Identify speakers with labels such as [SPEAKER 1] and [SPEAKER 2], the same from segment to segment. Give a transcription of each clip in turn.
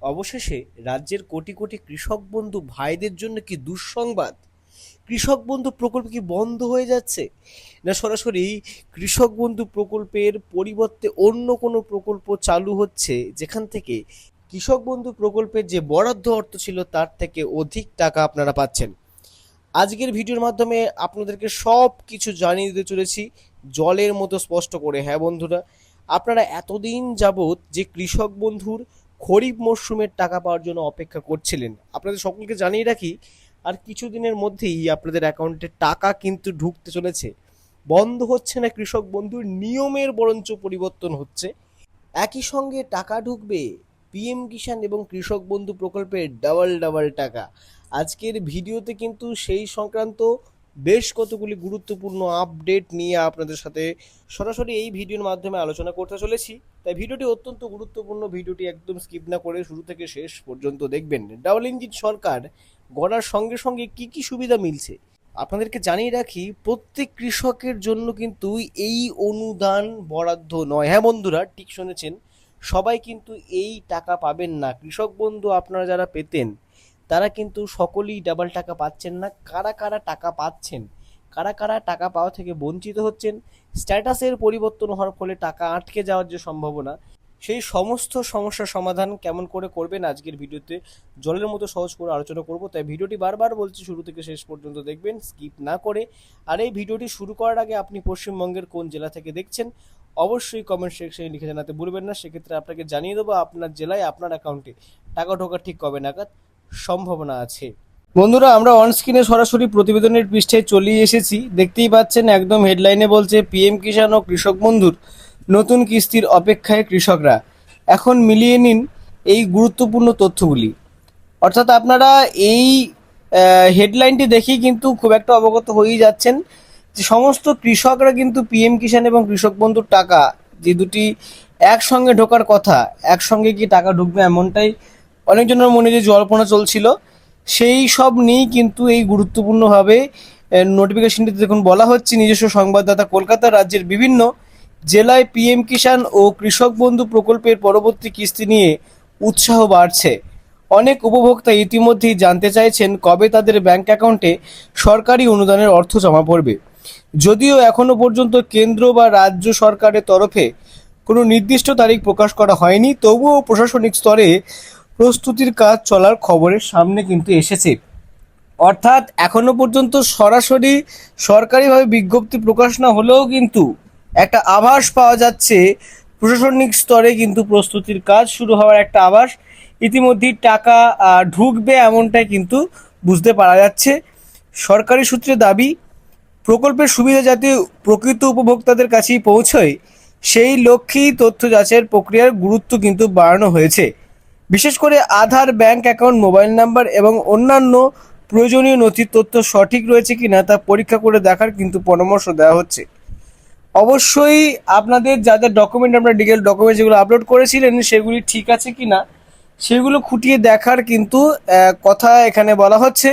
[SPEAKER 1] অবশেষে রাজ্যের কোটি কোটি কৃষক বন্ধু ভাইদের জন্য কি দুঃসংবাদ! কৃষক বন্ধু প্রকল্প কি বন্ধ হয়ে যাচ্ছে, না সরাসরি কৃষক বন্ধু প্রকল্পের পরিবর্তে অন্য কোনো প্রকল্প চালু হচ্ছে, যেখান থেকে কৃষক বন্ধু প্রকল্পের যে বরাদ্দ অর্থ ছিল তার থেকে অধিক টাকা আপনারা পাচ্ছেন। আজকের ভিডিওর মাধ্যমে আপনাদেরকে সব কিছু জানিয়ে দিতে চলেছি জলের মতো স্পষ্ট করে। হ্যাঁ বন্ধুরা, আপনারা এতদিন যাবৎ যে কৃষক বন্ধুর খরিফ মরশুমের টাকা পাওয়ার জন্য অপেক্ষা করছিলেন, আপনাদের সকলকে জানিয়ে রাখি আর কিছুদিনের মধ্যেই আপনাদের অ্যাকাউন্টে টাকা কিন্তু ঢুকতে চলেছে। বন্ধ হচ্ছে না কৃষক বন্ধুর, নিয়মের বরঞ্চ পরিবর্তন হচ্ছে। একই সঙ্গে টাকা ঢুকবে পিএম কিষাণ এবং কৃষক বন্ধু প্রকল্পের ডাবল ডাবল টাকা। আজকের ভিডিওতে কিন্তু সেই সংক্রান্ত বেশ কতগুলি গুরুত্বপূর্ণ আপডেট নিয়ে আপনাদের সাথে সরাসরি এই ভিডিওর মাধ্যমে আলোচনা করতে চলেছি। তাই ভিডিওটি অত্যন্ত গুরুত্বপূর্ণ, ভিডিওটি একদম স্কিপ না করে শুরু থেকে শেষ পর্যন্ত দেখবেন। ডাবল ইঞ্জিন সরকার গড়ার সঙ্গে সঙ্গে কি কি সুবিধা মিলছে আপনাদেরকে জানিয়ে রাখি। প্রত্যেক কৃষকের জন্য কিন্তু এই অনুদান বরাদ্দ নয়। হ্যাঁ বন্ধুরা, ঠিক শুনেছেন, সবাই কিন্তু এই টাকা পাবেন না। কৃষক বন্ধু আপনারা যারা পেতেন তারা কিন্তু সকলেই ডাবল টাকা পাচ্ছেন না। কারা কারা টাকা পাচ্ছেন, কারা কারা টাকা পাওয়া থেকে বঞ্চিত হচ্ছেন, স্ট্যাটাসের পরিবর্তন হওয়ার ফলে টাকা আটকে যাওয়ার যে সম্ভাবনা, সেই সমস্ত সমস্যার সমাধান কেমন করে করবেন আজকের ভিডিওতে জলের মতো সহজ করে আলোচনা করব। তাই ভিডিওটি বারবার বলছি শুরু থেকে শেষ পর্যন্ত দেখবেন, স্কিপ না করে। আর এই ভিডিওটি শুরু করার আগে আপনি পশ্চিমবঙ্গের কোন জেলা থেকে দেখছেন অবশ্যই কমেন্ট সেকশনে লিখে জানাতে ভুলবেন না। সেক্ষেত্রে আপনাকে জানিয়ে দেবো আপনার জেলায় আপনার অ্যাকাউন্টে টাকা ঢোকার ঠিক কবে নাগাদ সম্ভাবনা আছে। বন্ধুরা, আমরা অন স্ক্রিনে সরাসরি প্রতিবেদনের পৃষ্ঠায় চলে এসেছি। দেখতেই পাচ্ছেন একদম হেডলাইনে বলছে পিএম কিষাণ ও কৃষক বন্ধুর নতুন কিস্তির অপেক্ষায় কৃষকরা। এখন মিলিয়ে নিন এই গুরুত্বপূর্ণ তথ্যগুলি। অর্থাৎ আপনারা এই হেডলাইনটি দেখেই কিন্তু খুব একটা অবগত হয়েই যাচ্ছেন যে সমস্ত কৃষকরা কিন্তু পিএম কিষাণ এবং কৃষক বন্ধুর টাকা যে দুটি একসঙ্গে ঢোকার কথা, একসঙ্গে কি টাকা ঢুকবে এমনটাই অনেকজনের মনে যে জল্পনা চলছিল, সেই সব নিয়েই কিন্তু এই গুরুত্বপূর্ণভাবে নোটিফিকেশনটিতে দেখুন বলা হচ্ছে। নিজস্ব সংবাদদাতা কলকাতা, রাজ্যের বিভিন্ন জেলায় পিএম কিষাণ ও কৃষক বন্ধু প্রকল্পের পরবর্তী কিস্তি নিয়ে উৎসাহ বাড়ছে। অনেক উপভোক্তা ইতিমধ্যেই জানতে চাইছেন কবে তাদের ব্যাংক অ্যাকাউন্টে সরকারি অনুদানের অর্থ জমা পড়বে। যদিও এখনো পর্যন্ত কেন্দ্র বা রাজ্য সরকারের তরফে কোনো নির্দিষ্ট তারিখ প্রকাশ করা হয়নি, তবুও প্রশাসনিক স্তরে প্রস্তুতির কাজ চলার খবরের সামনে কিন্তু এসেছে। অর্থাৎ এখনো পর্যন্ত সরাসরি সরকারিভাবে বিজ্ঞপ্তি প্রকাশ না হলেও কিন্তু একটা আভাস পাওয়া যাচ্ছে, প্রশাসনিক স্তরে কিন্তু প্রস্তুতির কাজ শুরু হওয়ার একটা আভাস। ইতিমধ্যেই টাকা ঢুকবে এমনটাই কিন্তু বুঝতে পারা যাচ্ছে। সরকারি সূত্রে দাবি, প্রকল্পের সুবিধা যাতে প্রকৃত উপভোক্তাদের কাছেই পৌঁছয় সেই লক্ষ্যেই তথ্য যাচাইয়ের প্রক্রিয়ার গুরুত্ব কিন্তু বাড়ানো হয়েছে। বিশেষ করে আধার, ব্যাংক অ্যাকাউন্ট, মোবাইল নাম্বার এবং অন্যান্য প্রয়োজনীয় নথির তথ্য সঠিক রয়েছে কিনা তা পরীক্ষা করে দেখার কিন্তু পরামর্শ দেওয়া হচ্ছে। অবশ্যই আপনাদের যাদের ডকুমেন্ট, আপনার ডিটেল ডকুমেন্ট যেগুলো আপলোড করেছিলেন সেগুলি ঠিক আছে কিনা সেগুলো খুঁটিয়ে দেখার কিন্তু কথা এখানে বলা হচ্ছে।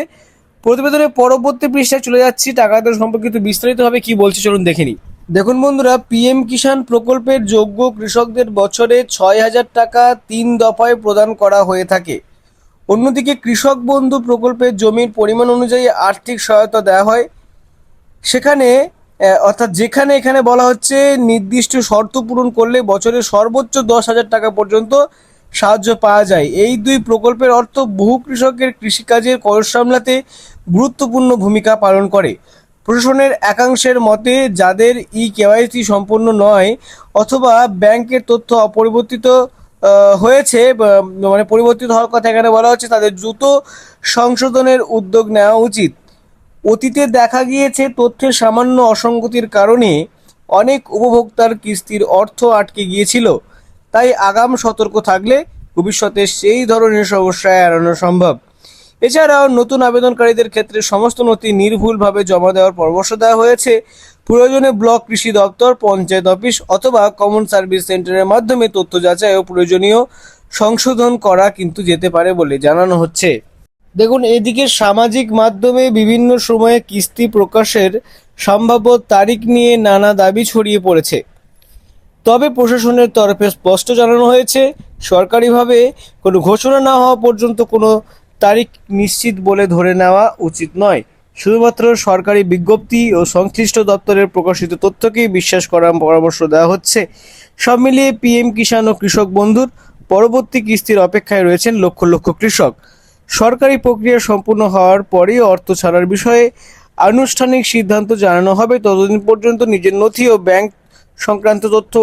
[SPEAKER 1] প্রতিবেদনের পরবর্তী পৃষ্ঠায় চলে যাচ্ছি, টাকা দেওয়া সম্পর্কিত বিস্তারিতভাবে কি বলছে চলুন দেখে নিই। দেখুন বন্ধুরা, পিএম কিষাণ প্রকল্পের যোগ্য কৃষকদের বছরে 6,000 টাকা 3 দফায় প্রদান করা হয়ে থাকে। অন্যদিকে কৃষক বন্ধু প্রকল্পের জমির পরিমাণ অনুযায়ী আর্থিক সহায়তা দেওয়া হয়। সেখানে অর্থাৎ যেখানে এখানে বলা হচ্ছে নির্দিষ্ট শর্ত পূরণ করলে বছরে সর্বোচ্চ 10,000 টাকা পর্যন্ত সাহায্য পাওয়া যায়। এই দুই প্রকল্পের অর্থ বহু কৃষকের কৃষিকাজের খরচ সামলাতে গুরুত্বপূর্ণ ভূমিকা পালন করে। প্রশাসনের একাংশের মতে যাদের কেওয়াইসি সম্পন্ন নয় অথবা ব্যাংকের তথ্য অপরিবর্তিত হয়েছে, মানে পরিবর্তিত হওয়ার কথা এখানে বলা হচ্ছে, তাদের দ্রুত সংশোধনের উদ্যোগ নেওয়া উচিত। অতীতে দেখা গিয়েছে তথ্যের সামান্য অসঙ্গতির কারণে অনেক উপভোক্তার কিস্তির অর্থ আটকে গিয়েছিল। তাই আগাম সতর্ক থাকলে ভবিষ্যতে সেই ধরনের সমস্যা এড়ানো সম্ভব। এছাড়াও নতুন আবেদনকারীদের ক্ষেত্রে সমস্ত নথি নির্ভুলভাবে জমা দেওয়ার পরামর্শ দেওয়া হয়েছে। প্রয়োজনে ব্লক কৃষি দপ্তর, পঞ্চায়েত অফিস অথবা কমন সার্ভিস সেন্টারের মাধ্যমে তথ্য যাচাই ও প্রয়োজনীয় সংশোধন করা কিন্তু যেতে পারে বলে জানানো হচ্ছে। দেখুন, এদিকে সামাজিক মাধ্যমে বিভিন্ন সময়ে কিস্তি প্রকাশের সম্ভাব্য তারিখ নিয়ে নানা দাবি ছড়িয়ে পড়েছে। তবে প্রশাসনের তরফে স্পষ্ট জানানো হয়েছে, সরকারিভাবে কোনো ঘোষণা না হওয়া পর্যন্ত কোনো তারিখ নিশ্চিত বলে ধরে নেওয়া উচিত নয়। শুধুমাত্র সরকারি বিজ্ঞপ্তি ও সংশ্লিষ্ট দপ্তরের প্রকাশিত তথ্যকেই বিশ্বাস করার পরামর্শ দেওয়া হচ্ছে। সব মিলিয়ে পিএম কিষাণ ও কৃষক বন্ধুর পরবর্তী কিস্তির অপেক্ষায় রয়েছেন লক্ষ লক্ষ কৃষক। সরকারি প্রক্রিয়া সম্পূর্ণ হওয়ার পরেই অর্থ ছাড়ার বিষয়ে আনুষ্ঠানিক সিদ্ধান্ত জানানো হবে। ততদিন পর্যন্ত নিজের নথি ও ব্যাংক সংক্রান্ত তথ্য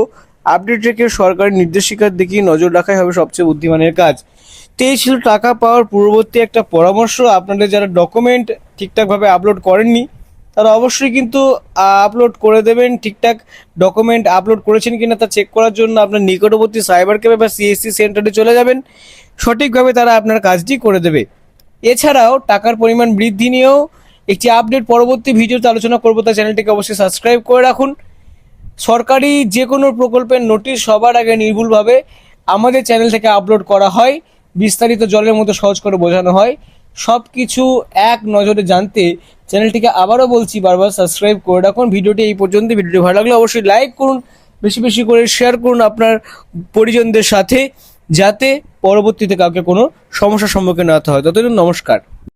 [SPEAKER 1] আপডেট রেখে সরকারি নির্দেশিকার দিকেই নজর রাখাই হবে সবচেয়ে বুদ্ধিমানের কাজ। তো এই ছিল টাকা পাওয়ার পূর্ববর্তী একটা পরামর্শ। আপনাদের যারা ডকুমেন্ট ঠিকঠাকভাবে আপলোড করেননি তারা অবশ্যই কিন্তু আপলোড করে দেবেন। ঠিকঠাক ডকুমেন্ট আপলোড করেছেন কিনা তা চেক করার জন্য আপনার নিকটবর্তী সাইবার ক্যাফে বা সিএসসি সেন্টারে চলে যাবেন। সঠিকভাবে তারা আপনার কাজটি করে দেবে। এছাড়াও টাকার পরিমাণ বৃদ্ধি নিয়েও একটি আপডেট পরবর্তী ভিডিওতে আলোচনা করবো, তাই চ্যানেলটিকে অবশ্যই সাবস্ক্রাইব করে রাখুন। সরকারি যে কোনো প্রকল্পের নোটিশ সবার আগে নির্ভুলভাবে আমাদের চ্যানেল থেকে আপলোড করা হয়, বিস্তারিত জলের মতো সহজ করে বোঝানো হয়। সব কিছু এক নজরে জানতে চ্যানেলটিকে আবারও বলছি বারবার সাবস্ক্রাইব করে রাখুন। ভিডিওটি এই পর্যন্ত। ভিডিওটি ভালো লাগলে অবশ্যই লাইক করুন, বেশি বেশি করে শেয়ার করুন আপনার পরিজনদের সাথে, যাতে পরবর্তীতে কাউকে কোনো সমস্যার সম্মুখীন না হতে হয়। ততদিন নমস্কার।